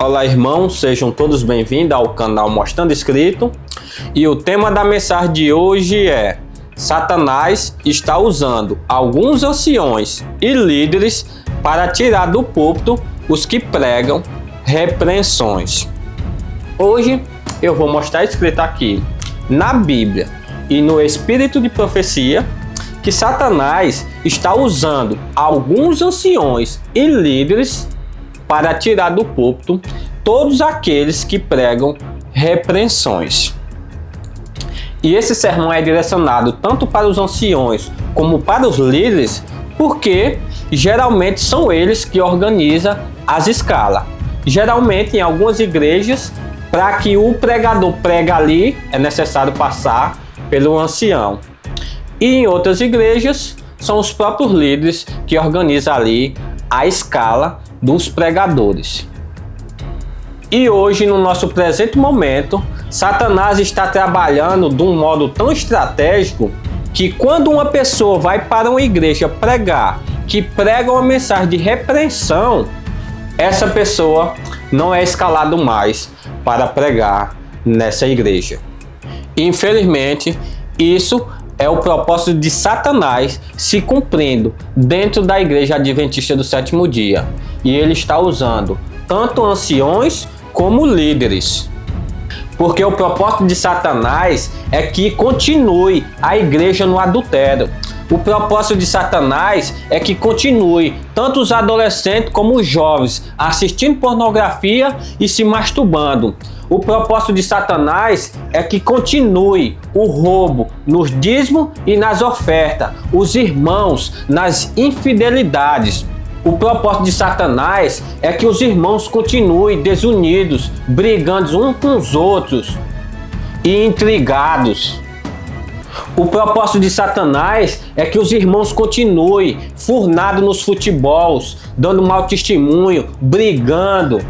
Olá, irmãos, sejam todos bem-vindos ao canal Mostrando Escrito. E o tema da mensagem de hoje é: Satanás está usando alguns anciões e líderes para tirar do púlpito os que pregam repreensões. Hoje eu vou mostrar escrito aqui na Bíblia e no Espírito de Profecia que Satanás está usando alguns anciões e líderes para tirar do púlpito todos aqueles que pregam repreensões. E esse sermão é direcionado tanto para os anciões como para os líderes, porque geralmente são eles que organizam as escalas. Geralmente em algumas igrejas, para que o pregador pregue ali, é necessário passar pelo ancião. E em outras igrejas, são os próprios líderes que organizam ali a escala dos pregadores. E hoje, no nosso presente momento, Satanás está trabalhando de um modo tão estratégico que quando uma pessoa vai para uma igreja pregar, que prega uma mensagem de repreensão, essa pessoa não é escalado mais para pregar nessa igreja. Infelizmente, isso é o propósito de Satanás se cumprindo dentro da Igreja Adventista do Sétimo Dia. E ele está usando tanto anciões como líderes. Porque o propósito de Satanás é que continue a igreja no adultério. O propósito de Satanás é que continue tanto os adolescentes como os jovens assistindo pornografia e se masturbando. O propósito de Satanás é que continue o roubo nos dízimos e nas ofertas, os irmãos nas infidelidades. O propósito de Satanás é que os irmãos continuem desunidos, brigando uns com os outros e intrigados. O propósito de Satanás é que os irmãos continuem furnados nos futebols, dando mau testemunho, brigando,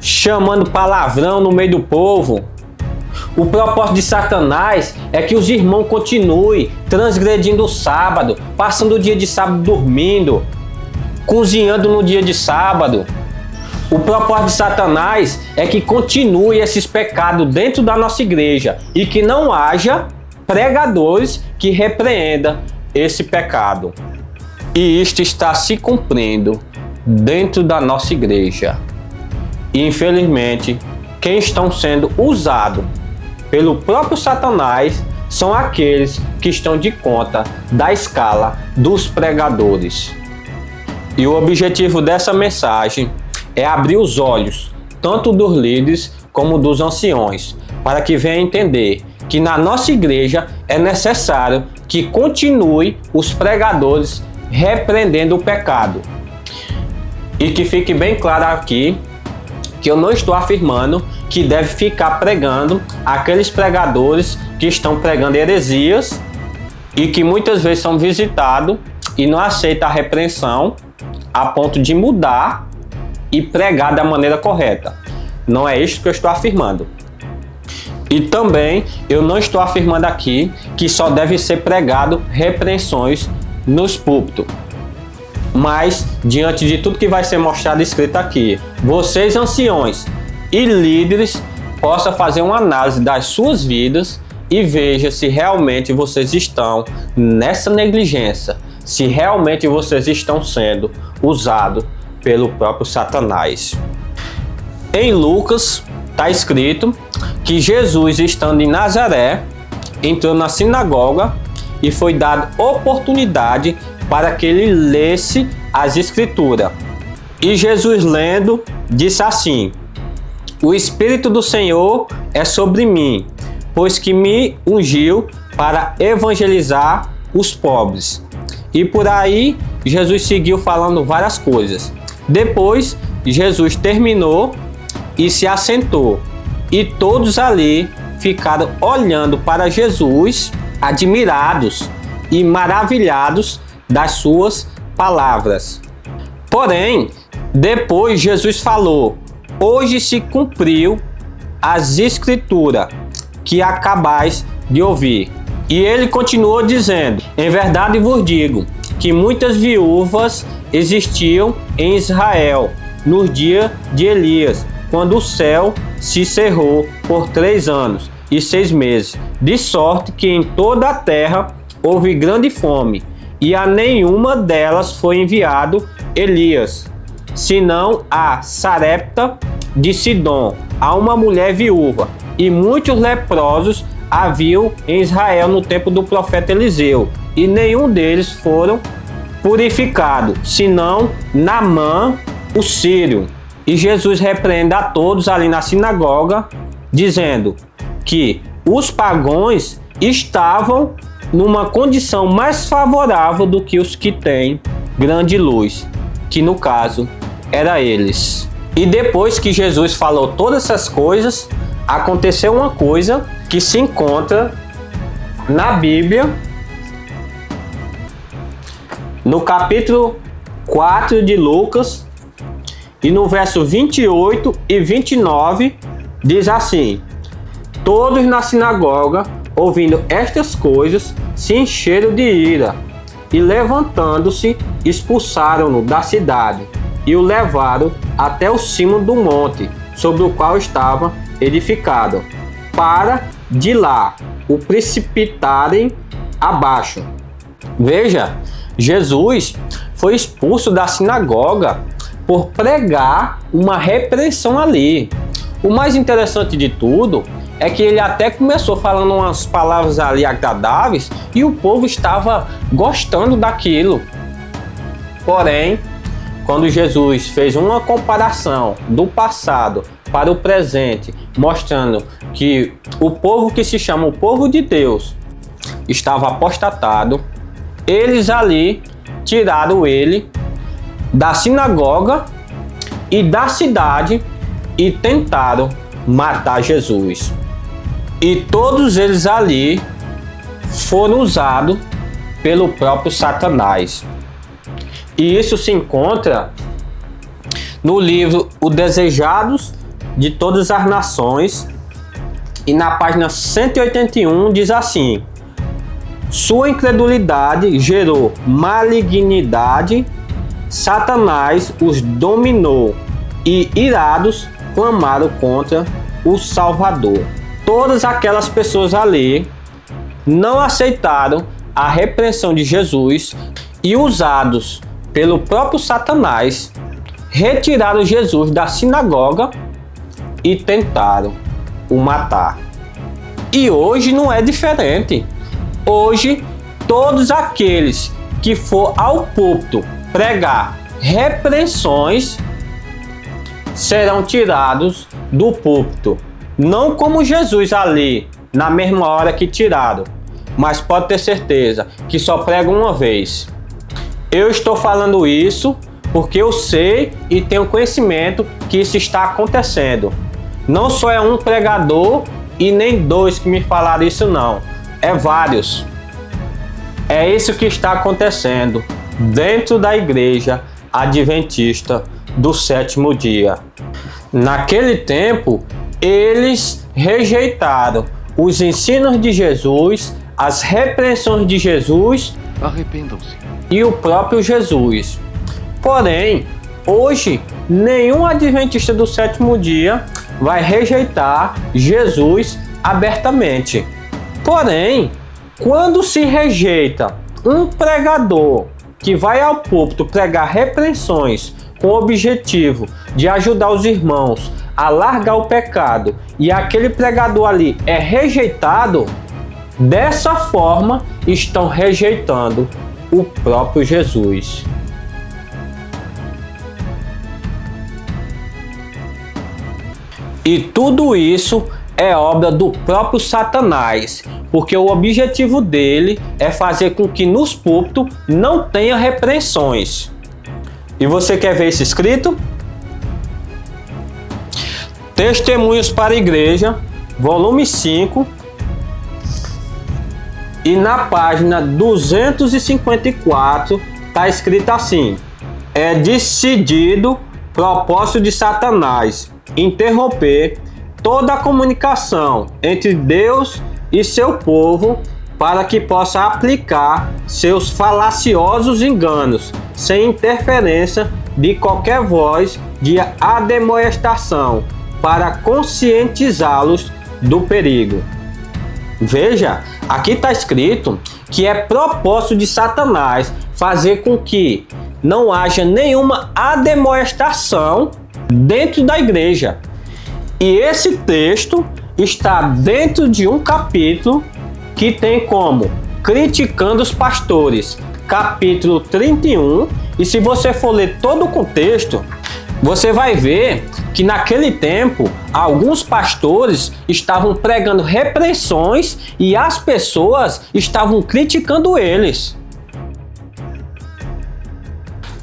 chamando palavrão no meio do povo. O propósito de Satanás é que os irmãos continuem transgredindo o sábado, passando o dia de sábado dormindo, cozinhando no dia de sábado. O propósito de Satanás é que continue esses pecados dentro da nossa igreja e que não haja pregadores que repreendam esse pecado. E isto está se cumprindo dentro da nossa igreja. E infelizmente, quem estão sendo usados pelo próprio Satanás são aqueles que estão de conta da escala dos pregadores. E o objetivo dessa mensagem é abrir os olhos, tanto dos líderes como dos anciões, para que venham entender que na nossa igreja é necessário que continue os pregadores repreendendo o pecado. E que fique bem claro aqui que eu não estou afirmando que deve ficar pregando aqueles pregadores que estão pregando heresias e que muitas vezes são visitados e não aceitam a repreensão a ponto de mudar e pregar da maneira correta. Não é isso que eu estou afirmando. E também eu não estou afirmando aqui que só deve ser pregado repreensões nos púlpitos. Mas, diante de tudo que vai ser mostrado e escrito aqui, vocês anciões e líderes possam fazer uma análise das suas vidas e veja se realmente vocês estão nessa negligência, se realmente vocês estão sendo usados pelo próprio Satanás. Em Lucas está escrito que Jesus, estando em Nazaré, entrou na sinagoga e foi dada oportunidade para que ele lesse as Escrituras. E Jesus, lendo, disse assim: O Espírito do Senhor é sobre mim, pois que me ungiu para evangelizar os pobres. E por aí, Jesus seguiu falando várias coisas. Depois, Jesus terminou e se assentou. E todos ali ficaram olhando para Jesus, admirados e maravilhados das suas palavras. Porém, depois Jesus falou: Hoje se cumpriu as Escrituras que acabais de ouvir. E ele continuou dizendo: Em verdade vos digo que muitas viúvas existiam em Israel nos dias de Elias, quando o céu se cerrou por 3 anos e 6 meses, de sorte que em toda a terra houve grande fome, e a nenhuma delas foi enviado Elias, senão a Sarepta de Sidom, a uma mulher viúva, e muitos leprosos haviam em Israel no tempo do profeta Eliseu, e nenhum deles foram purificados, senão Naamã, o sírio. E Jesus repreende a todos ali na sinagoga, dizendo que os pagãos estavam numa condição mais favorável do que os que têm grande luz, que no caso era eles. E depois que Jesus falou todas essas coisas, aconteceu uma coisa que se encontra na Bíblia, no capítulo 4 de Lucas, e no verso 28 e 29, diz assim: todos na sinagoga, ouvindo estas coisas, se encheram de ira, e levantando-se, expulsaram-no da cidade, e o levaram até o cimo do monte, sobre o qual estava edificado, para de lá o precipitarem abaixo. Veja, Jesus foi expulso da sinagoga por pregar uma repreensão ali. O mais interessante de tudo é que ele até começou falando umas palavras ali agradáveis e o povo estava gostando daquilo. Porém, quando Jesus fez uma comparação do passado para o presente, mostrando que o povo que se chama o povo de Deus estava apostatado, eles ali tiraram ele da sinagoga e da cidade e tentaram matar Jesus. E todos eles ali foram usados pelo próprio Satanás. E isso se encontra no livro O Desejados de Todas as Nações, e na página 181 diz assim: sua incredulidade gerou malignidade, Satanás os dominou e irados clamaram contra o Salvador. Todas aquelas pessoas ali não aceitaram a repreensão de Jesus e, usados pelo próprio Satanás, retiraram Jesus da sinagoga e tentaram o matar. E hoje não é diferente. Hoje, todos aqueles que for ao púlpito pregar repreensões serão tirados do púlpito. Não como Jesus ali, na mesma hora que tiraram, mas pode ter certeza que só prega uma vez. Eu estou falando isso porque eu sei e tenho conhecimento que isso está acontecendo. Não só é um pregador e nem 2 que me falaram isso não, é vários. É isso que está acontecendo dentro da igreja adventista do 7º dia. Naquele tempo, eles rejeitaram os ensinos de Jesus, as repreensões de Jesus, arrependam-se, e o próprio Jesus. Porém, hoje, nenhum adventista do 7º dia vai rejeitar Jesus abertamente. Porém, quando se rejeita um pregador que vai ao púlpito pregar repreensões com o objetivo de ajudar os irmãos a largar o pecado, e aquele pregador ali é rejeitado, dessa forma estão rejeitando o próprio Jesus. E tudo isso é obra do próprio Satanás, porque o objetivo dele é fazer com que nos púlpitos não tenha repreensões. E você quer ver isso escrito? Testemunhos para a Igreja, volume 5, e na página 254 está escrito assim: é decidido propósito de Satanás interromper toda a comunicação entre Deus e seu povo para que possa aplicar seus falaciosos enganos sem interferência de qualquer voz de admoestação para conscientizá-los do perigo. Veja, aqui está escrito que é propósito de Satanás fazer com que não haja nenhuma admoestação dentro da igreja. E esse texto está dentro de um capítulo que tem como Criticando os Pastores, capítulo 31, e se você for ler todo o contexto, você vai ver que naquele tempo alguns pastores estavam pregando repreensões e as pessoas estavam criticando eles.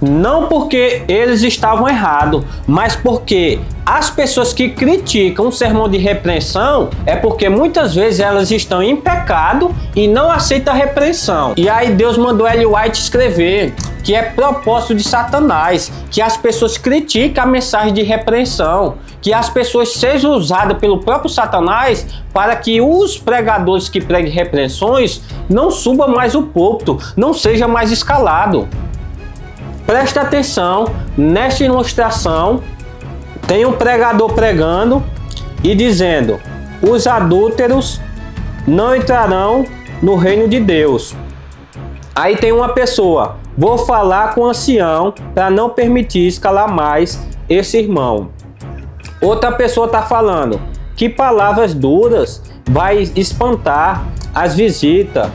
Não porque eles estavam errados, mas porque as pessoas que criticam o sermão de repreensão é porque muitas vezes elas estão em pecado e não aceitam a repreensão. E aí Deus mandou Ellen White escrever que é propósito de Satanás, que as pessoas critiquem a mensagem de repreensão, que as pessoas sejam usadas pelo próprio Satanás para que os pregadores que preguem repreensões não subam mais o púlpito, não seja mais escalado. Presta atenção, nesta ilustração tem um pregador pregando e dizendo: os adúlteros não entrarão no reino de Deus. Aí tem uma pessoa: vou falar com o ancião para não permitir escalar mais esse irmão. Outra pessoa está falando: que palavras duras vai espantar as visitas.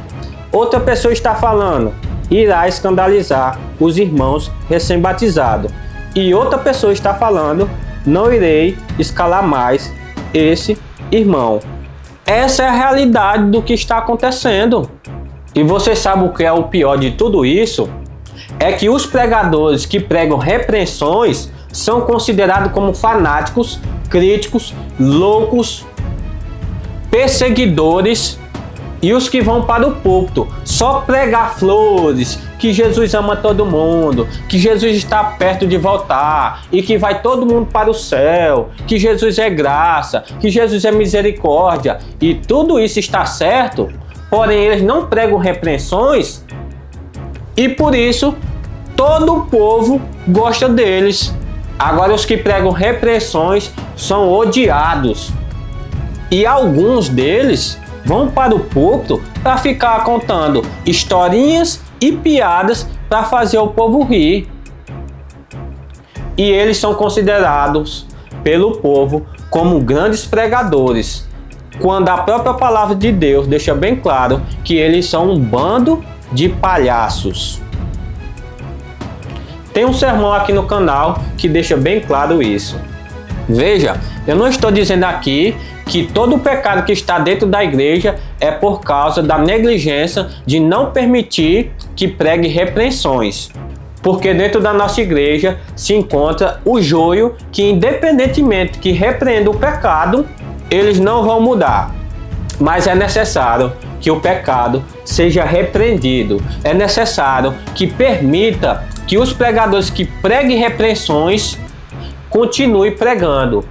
Outra pessoa está falando: irá escandalizar os irmãos recém-batizados. E outra pessoa está falando: não irei escalar mais esse irmão. Essa é a realidade do que está acontecendo. E você sabe o que é o pior de tudo isso? É que os pregadores que pregam repreensões são considerados como fanáticos, críticos, loucos, perseguidores, e os que vão para o púlpito só pregar flores, que Jesus ama todo mundo, que Jesus está perto de voltar e que vai todo mundo para o céu, que Jesus é graça, que Jesus é misericórdia, e tudo isso está certo, porém eles não pregam repreensões e por isso todo o povo gosta deles. Agora os que pregam repreensões são odiados e alguns deles vão para o púlpito para ficar contando historinhas e piadas para fazer o povo rir. E eles são considerados pelo povo como grandes pregadores, quando a própria palavra de Deus deixa bem claro que eles são um bando de palhaços. Tem um sermão aqui no canal que deixa bem claro isso. Veja, eu não estou dizendo aqui que todo o pecado que está dentro da igreja é por causa da negligência de não permitir que pregue repreensões. Porque dentro da nossa igreja se encontra o joio que, independentemente que repreenda o pecado, eles não vão mudar. Mas é necessário que o pecado seja repreendido. É necessário que permita que os pregadores que preguem repreensões continuem pregando.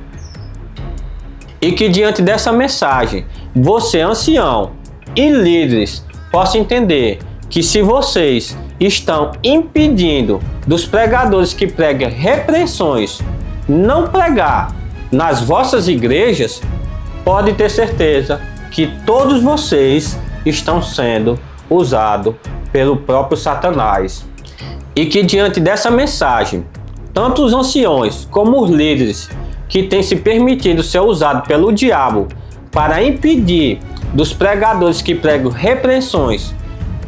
E que diante dessa mensagem, você, ancião e líderes, possam entender que se vocês estão impedindo dos pregadores que pregam repreensões não pregar nas vossas igrejas, pode ter certeza que todos vocês estão sendo usados pelo próprio Satanás. E que diante dessa mensagem, tanto os anciões como os líderes que têm se permitido ser usados pelo diabo para impedir dos pregadores que pregam repreensões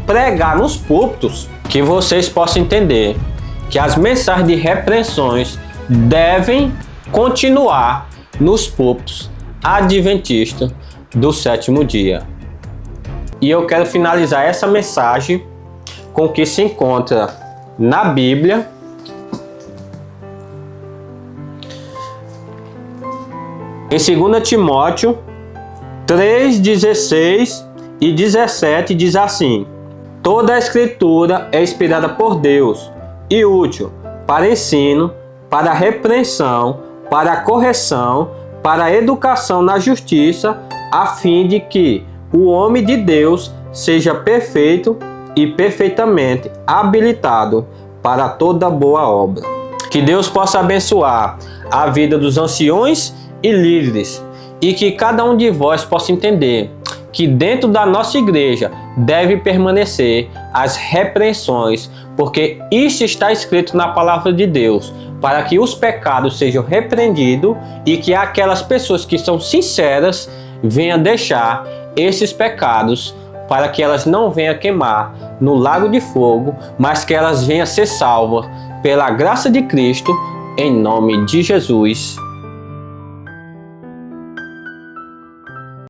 pregar nos púlpitos, que vocês possam entender que as mensagens de repreensões devem continuar nos púlpitos adventistas do sétimo dia. E eu quero finalizar essa mensagem com o que se encontra na Bíblia, em 2 Timóteo 3, 16 e 17 diz assim: toda a escritura é inspirada por Deus e útil para ensino, para repreensão, para correção, para educação na justiça, a fim de que o homem de Deus seja perfeito e perfeitamente habilitado para toda boa obra. Que Deus possa abençoar a vida dos anciões e líderes, e que cada um de vós possa entender que dentro da nossa igreja deve permanecer as repreensões, porque isso está escrito na palavra de Deus, para que os pecados sejam repreendidos e que aquelas pessoas que são sinceras venham deixar esses pecados, para que elas não venham queimar no lago de fogo, mas que elas venham ser salvas pela graça de Cristo, em nome de Jesus.